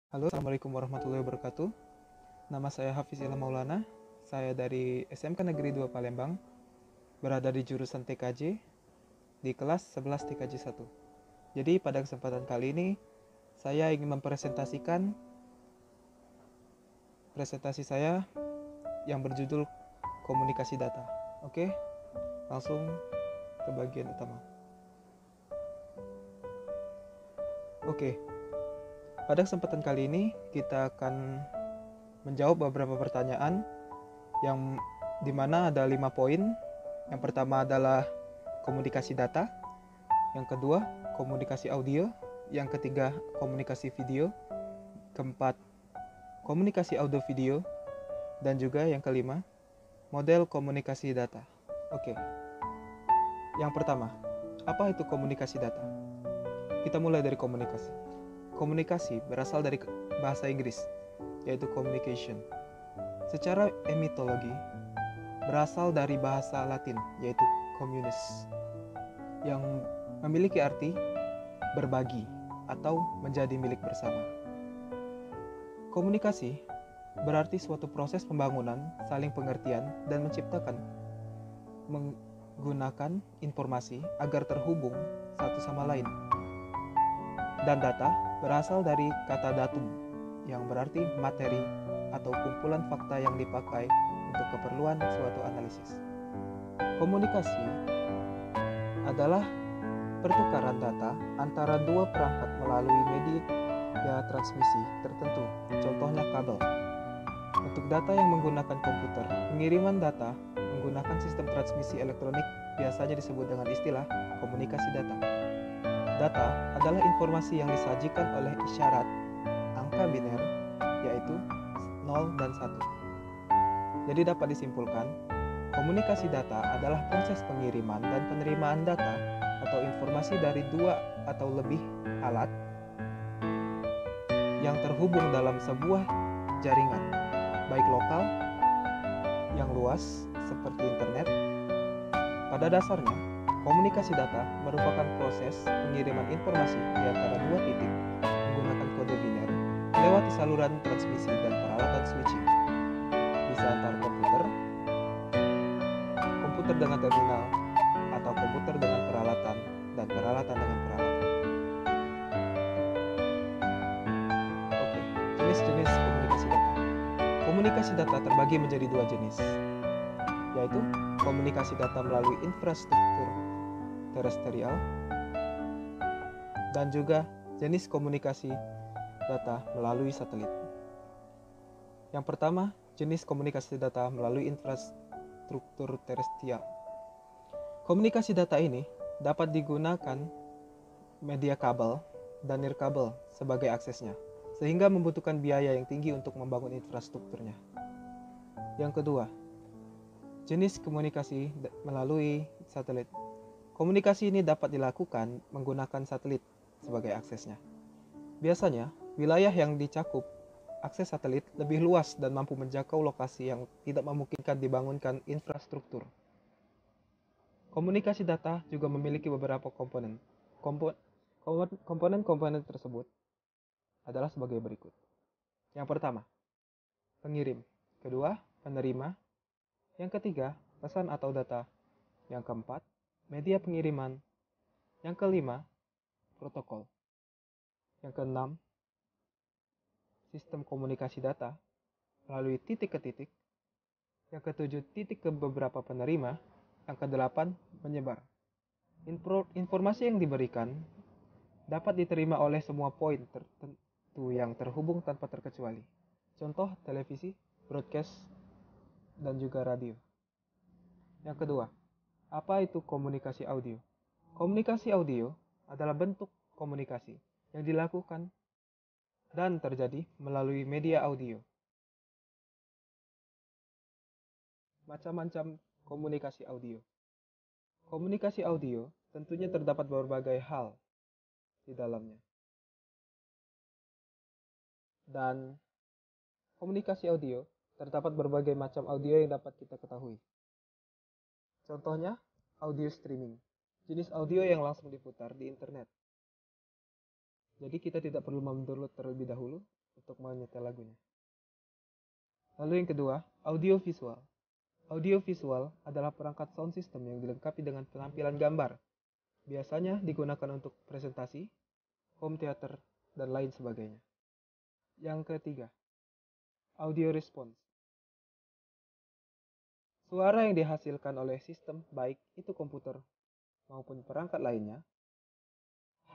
Halo, Assalamualaikum warahmatullahi wabarakatuh. Nama saya Hafiz Ilham Maulana. Saya dari SMK Negeri 2 Palembang, berada di jurusan TKJ di kelas 11 TKJ 1. Jadi pada kesempatan kali ini, saya ingin mempresentasikan presentasi saya yang berjudul komunikasi data. Oke, langsung ke bagian utama. Oke, pada kesempatan kali ini kita akan menjawab beberapa pertanyaan yang dimana ada 5 poin. Yang pertama adalah komunikasi data, yang kedua komunikasi audio, yang ketiga komunikasi video, keempat komunikasi audio video, dan juga yang kelima model komunikasi data. Oke, yang pertama, apa itu komunikasi data? Kita mulai dari komunikasi. Komunikasi berasal dari bahasa Inggris, yaitu communication. Secara etimologi, berasal dari bahasa Latin, yaitu communis, yang memiliki arti berbagi atau menjadi milik bersama. Komunikasi berarti suatu proses pembangunan, saling pengertian, dan menciptakan menggunakan informasi agar terhubung satu sama lain. Dan data berasal dari kata datum, yang berarti materi atau kumpulan fakta yang dipakai untuk keperluan suatu analisis. Komunikasi adalah pertukaran data antara dua perangkat melalui media transmisi tertentu, contohnya kabel. Untuk data yang menggunakan komputer, pengiriman data menggunakan sistem transmisi elektronik biasanya disebut dengan istilah komunikasi data. Data adalah informasi yang disajikan oleh isyarat angka biner, yaitu 0 dan 1. Jadi dapat disimpulkan, komunikasi data adalah proses pengiriman dan penerimaan data atau informasi dari dua atau lebih alat yang terhubung dalam sebuah jaringan, baik lokal yang luas seperti internet. Pada dasarnya, komunikasi data merupakan proses pengiriman informasi di antara dua titik menggunakan kode biner melewati saluran transmisi dan peralatan switching, bisa antar komputer dengan terminal, atau komputer dengan peralatan dan peralatan dengan peralatan. Oke, jenis-jenis komunikasi data. Komunikasi data terbagi menjadi dua jenis, yaitu komunikasi data melalui infrastruktur terestrial dan juga jenis komunikasi data melalui satelit. Yang pertama, jenis komunikasi data melalui infrastruktur terestrial. Komunikasi data ini dapat digunakan media kabel dan nirkabel sebagai aksesnya, sehingga membutuhkan biaya yang tinggi untuk membangun infrastrukturnya. Yang kedua, jenis komunikasi melalui satelit. Komunikasi ini dapat dilakukan menggunakan satelit sebagai aksesnya. Biasanya, wilayah yang dicakup akses satelit lebih luas dan mampu menjangkau lokasi yang tidak memungkinkan dibangunkan infrastruktur. Komunikasi data juga memiliki beberapa komponen. Komponen-komponen tersebut adalah sebagai berikut. Yang pertama, pengirim. Kedua, penerima. Yang ketiga, pesan atau data. Yang keempat, media pengiriman. Yang kelima, protokol. Yang keenam, sistem komunikasi data melalui titik ke titik. Yang ketujuh, titik ke beberapa penerima. Yang kedelapan, menyebar. Informasi yang diberikan dapat diterima oleh semua poin tertentu yang terhubung tanpa terkecuali. Contoh televisi, broadcast, dan juga radio. Yang kedua, apa itu komunikasi audio? Komunikasi audio adalah bentuk komunikasi yang dilakukan dan terjadi melalui media audio. Macam-macam komunikasi audio. Komunikasi audio tentunya terdapat berbagai hal di dalamnya. Dan komunikasi audio terdapat berbagai macam audio yang dapat kita ketahui. Contohnya, audio streaming, jenis audio yang langsung diputar di internet. Jadi kita tidak perlu mendownload terlebih dahulu untuk menyetel lagunya. Lalu yang kedua, audiovisual. Audiovisual adalah perangkat sound system yang dilengkapi dengan penampilan gambar. Biasanya digunakan untuk presentasi, home theater, dan lain sebagainya. Yang ketiga, audio response. Suara yang dihasilkan oleh sistem, baik itu komputer maupun perangkat lainnya.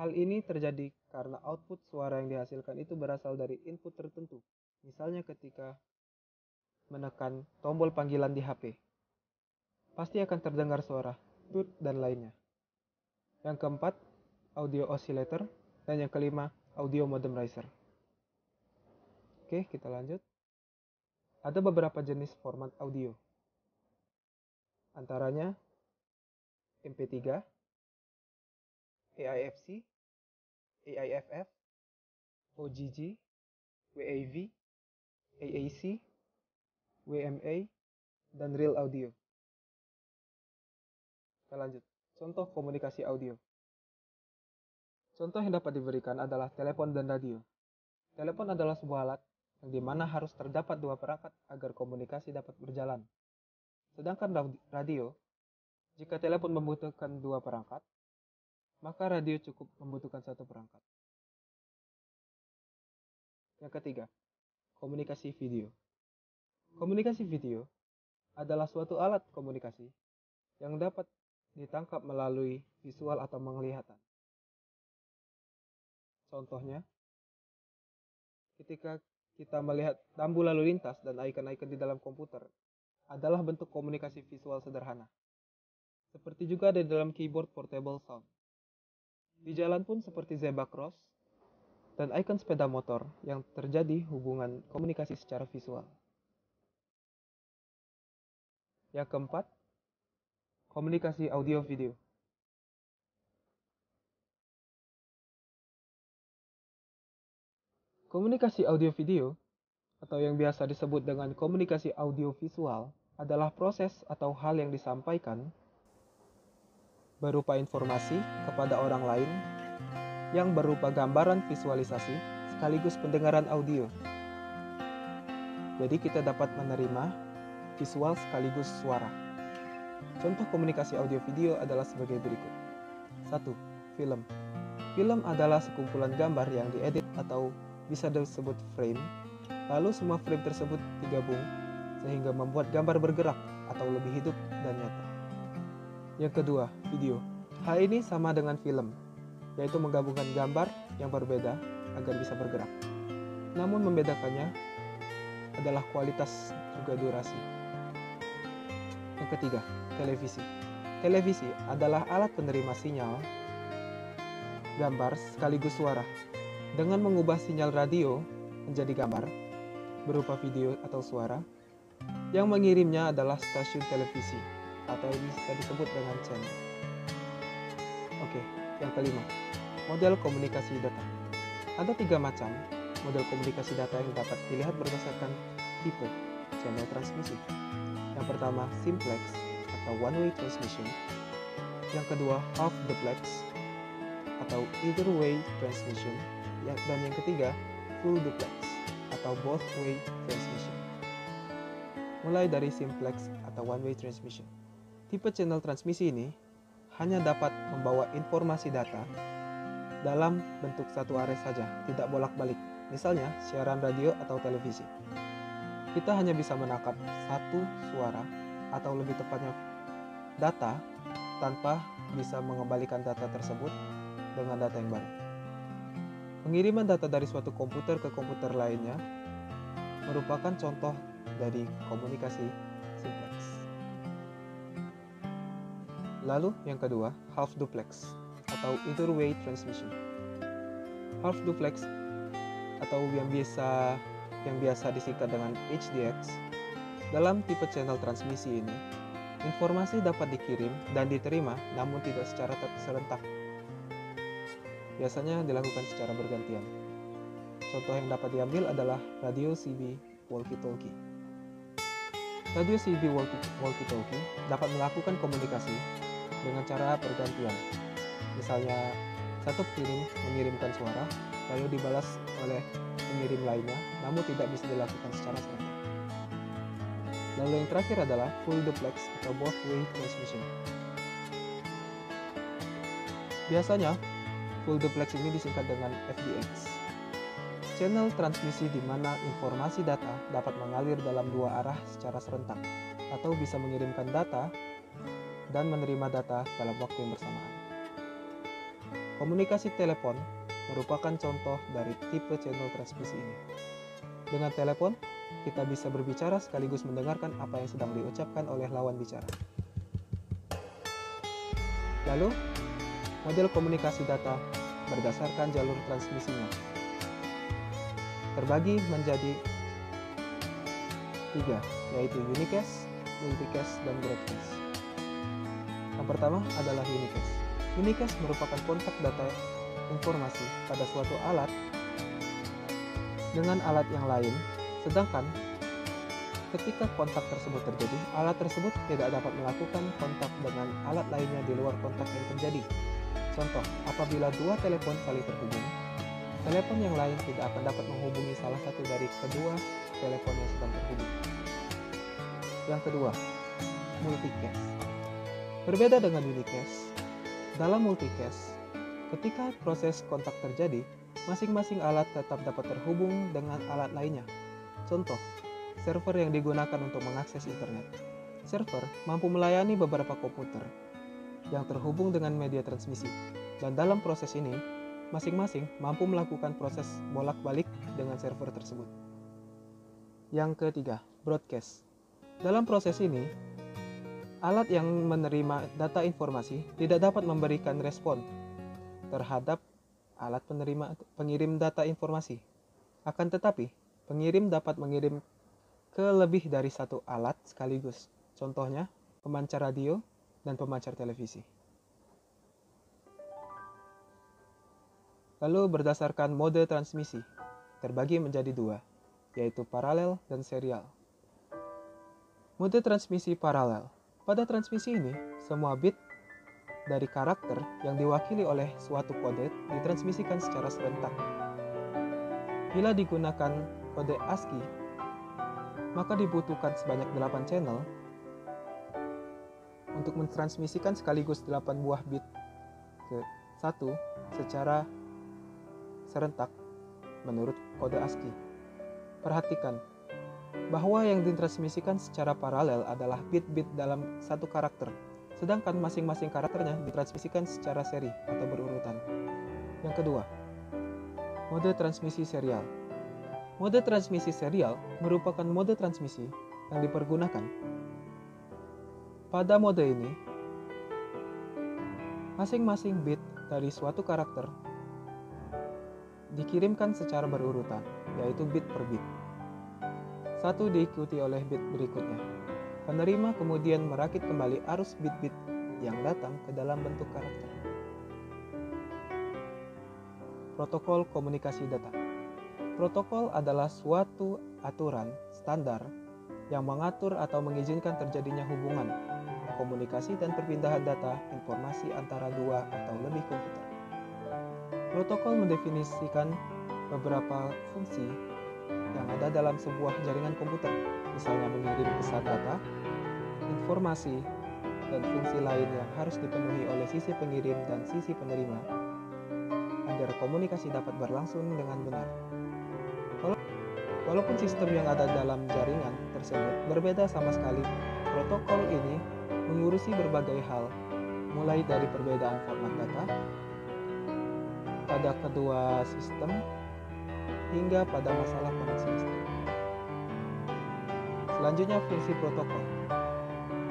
Hal ini terjadi karena output suara yang dihasilkan itu berasal dari input tertentu. Misalnya ketika menekan tombol panggilan di HP, pasti akan terdengar suara tut dan lainnya. Yang keempat, audio oscillator. Dan yang kelima, audio modem riser. Oke, kita lanjut. Ada beberapa jenis format audio. Antaranya MP3, AIFC, AIFF, OGG, WAV, AAC, WMA, dan Real Audio. Kita lanjut. Contoh komunikasi audio. Contoh yang dapat diberikan adalah telepon dan radio. Telepon adalah sebuah alat yang dimana harus terdapat dua perangkat agar komunikasi dapat berjalan. Sedangkan radio, jika telepon membutuhkan dua perangkat, maka radio cukup membutuhkan satu perangkat. Yang ketiga, komunikasi video. Komunikasi video adalah suatu alat komunikasi yang dapat ditangkap melalui visual atau penglihatan. Contohnya, ketika kita melihat rambu lalu lintas dan icon-icon di dalam komputer adalah bentuk komunikasi visual sederhana. Seperti juga ada di dalam keyboard portable sound. Di jalan pun seperti zebra cross dan icon sepeda motor yang terjadi hubungan komunikasi secara visual. Yang keempat, komunikasi audio-video. Komunikasi audio-video, atau yang biasa disebut dengan komunikasi audio-visual, adalah proses atau hal yang disampaikan berupa informasi kepada orang lain yang berupa gambaran visualisasi sekaligus pendengaran audio. Jadi kita dapat menerima visual sekaligus suara. Contoh komunikasi audio-video adalah sebagai berikut. 1. Film. Film adalah sekumpulan gambar yang diedit atau bisa disebut frame, lalu semua frame tersebut digabung sehingga membuat gambar bergerak atau lebih hidup dan nyata. Yang kedua, video. Hal ini sama dengan film, yaitu menggabungkan gambar yang berbeda agar bisa bergerak. Namun membedakannya adalah kualitas juga durasi. Yang ketiga, televisi. Televisi adalah alat penerima sinyal gambar sekaligus suara. Dengan mengubah sinyal radio menjadi gambar berupa video atau suara, yang mengirimnya adalah stasiun televisi atau bisa disebut dengan channel. Oke, yang kelima, model komunikasi data. Ada 3 macam model komunikasi data yang dapat dilihat berdasarkan tipe channel transmisi. Yang pertama, simplex atau one-way transmission. Yang kedua, half duplex atau either way transmission. Dan yang ketiga, full duplex atau both way transmission. Mulai dari simplex atau one-way transmission. Tipe channel transmisi ini hanya dapat membawa informasi data dalam bentuk satu area saja, tidak bolak-balik. Misalnya, siaran radio atau televisi. Kita hanya bisa menangkap satu suara atau lebih tepatnya data tanpa bisa mengembalikan data tersebut dengan data yang baru. Pengiriman data dari suatu komputer ke komputer lainnya merupakan contoh dari komunikasi simplex. Lalu yang kedua, half duplex atau either way transmission. Half duplex atau yang biasa disingkat dengan HDX. Dalam tipe channel transmisi ini, informasi dapat dikirim dan diterima namun tidak secara serentak. Biasanya dilakukan secara bergantian. Contoh yang dapat diambil adalah radio CB walkie-talkie. Radio CB walkie-talkie dapat melakukan komunikasi dengan cara bergantian. Misalnya Satu pengirim mengirimkan suara, lalu dibalas oleh pengirim lainnya, namun tidak bisa dilakukan secara serentak. Lalu yang terakhir adalah full duplex atau both way transmission. Biasanya, full duplex ini disingkat dengan FDX. Channel transmisi di mana informasi data dapat mengalir dalam dua arah secara serentak, atau bisa mengirimkan data dan menerima data dalam waktu yang bersamaan. Komunikasi telepon merupakan contoh dari tipe channel transmisi ini. Dengan telepon, kita bisa berbicara sekaligus mendengarkan apa yang sedang diucapkan oleh lawan bicara. Lalu, model komunikasi data berdasarkan jalur transmisinya terbagi menjadi 3, yaitu unicast, multicast, dan broadcast. Yang pertama adalah unicast. Unicast merupakan kontak data informasi pada suatu alat dengan alat yang lain, sedangkan ketika kontak tersebut terjadi, alat tersebut tidak dapat melakukan kontak dengan alat lainnya di luar kontak yang terjadi. Contoh, apabila dua telepon saling terhubung, telepon yang lain tidak akan dapat menghubungi salah satu dari kedua telepon yang sedang terhubung. Yang kedua, multicast. Berbeda dengan unicast, dalam multicast, ketika proses kontak terjadi, masing-masing alat tetap dapat terhubung dengan alat lainnya. Contoh, server yang digunakan untuk mengakses internet. Server mampu melayani beberapa komputer yang terhubung dengan media transmisi, dan dalam proses ini, masing-masing mampu melakukan proses bolak-balik dengan server tersebut. Yang ketiga, broadcast. Dalam proses ini, alat yang menerima data informasi tidak dapat memberikan respon terhadap alat pengirim data informasi. Akan tetapi, pengirim dapat mengirim ke lebih dari satu alat sekaligus. Contohnya, pemancar radio dan pemancar televisi. Lalu berdasarkan mode transmisi, terbagi menjadi 2, yaitu paralel dan serial. Mode transmisi paralel. Pada transmisi ini, semua bit dari karakter yang diwakili oleh suatu kode ditransmisikan secara serentak. Bila digunakan kode ASCII, maka dibutuhkan sebanyak 8 channel untuk mentransmisikan sekaligus 8 buah bit ke satu secara serentak menurut kode ASCII. Perhatikan bahwa yang ditransmisikan secara paralel adalah bit-bit dalam satu karakter, sedangkan masing-masing karakternya ditransmisikan secara seri atau berurutan. Yang kedua, mode transmisi serial. Mode transmisi serial merupakan mode transmisi yang dipergunakan. Pada mode ini, masing-masing bit dari suatu karakter dikirimkan secara berurutan, yaitu bit per bit. Satu diikuti oleh bit berikutnya. Penerima kemudian merakit kembali arus bit-bit yang datang ke dalam bentuk karakter. Protokol komunikasi data. Protokol adalah suatu aturan standar yang mengatur atau mengizinkan terjadinya hubungan, komunikasi dan perpindahan data informasi antara dua atau lebih komputer. Protokol mendefinisikan beberapa fungsi yang ada dalam sebuah jaringan komputer, misalnya mengirim pesan data, informasi, dan fungsi lain yang harus dipenuhi oleh sisi pengirim dan sisi penerima agar komunikasi dapat berlangsung dengan benar. Walaupun sistem yang ada dalam jaringan tersebut berbeda sama sekali, protokol ini mengurusi berbagai hal, mulai dari perbedaan format data pada kedua sistem hingga pada masalah koneksi listrik. Selanjutnya, fungsi protokol.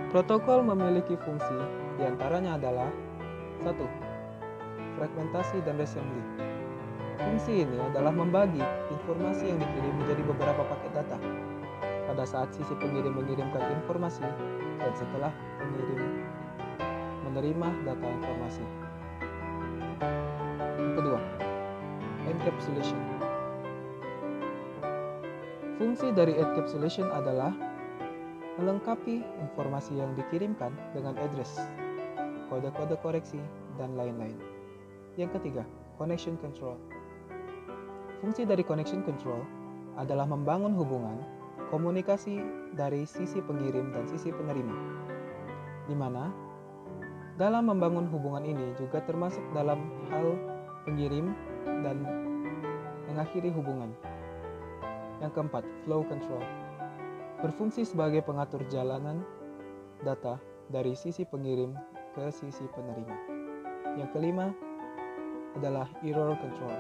Protokol memiliki fungsi diantaranya adalah 1. Fragmentasi dan reassembly. Fungsi ini adalah membagi informasi yang dikirim menjadi beberapa paket data pada saat sisi pengirim mengirimkan informasi dan setelah pengirim menerima data informasi. Yang kedua, encapsulation. Fungsi dari encapsulation adalah melengkapi informasi yang dikirimkan dengan address, kode-kode koreksi, dan lain-lain. Yang ketiga, connection control. Fungsi dari connection control adalah membangun hubungan komunikasi dari sisi pengirim dan sisi penerima, di mana dalam membangun hubungan ini juga termasuk dalam hal pengirim dan mengakhiri hubungan. Yang keempat, flow control. Berfungsi sebagai pengatur jalanan data dari sisi pengirim ke sisi penerima. Yang kelima adalah error control.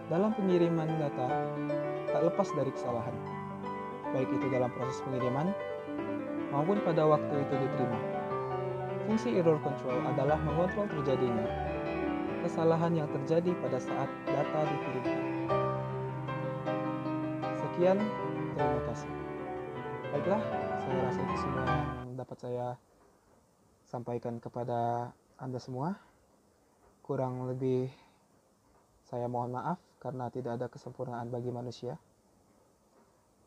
Dalam pengiriman data, tak lepas dari kesalahan, baik itu dalam proses pengiriman maupun pada waktu itu diterima. Fungsi error control adalah mengontrol terjadinya kesalahan yang terjadi pada saat data dikirimkan. Sekian, terima kasih. Baiklah, saya rasa itu semua yang dapat saya sampaikan kepada Anda semua. Kurang lebih saya mohon maaf karena tidak ada kesempurnaan bagi manusia.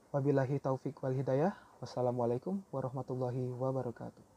Wabillahi taufik wal hidayah. Wassalamualaikum warahmatullahi wabarakatuh.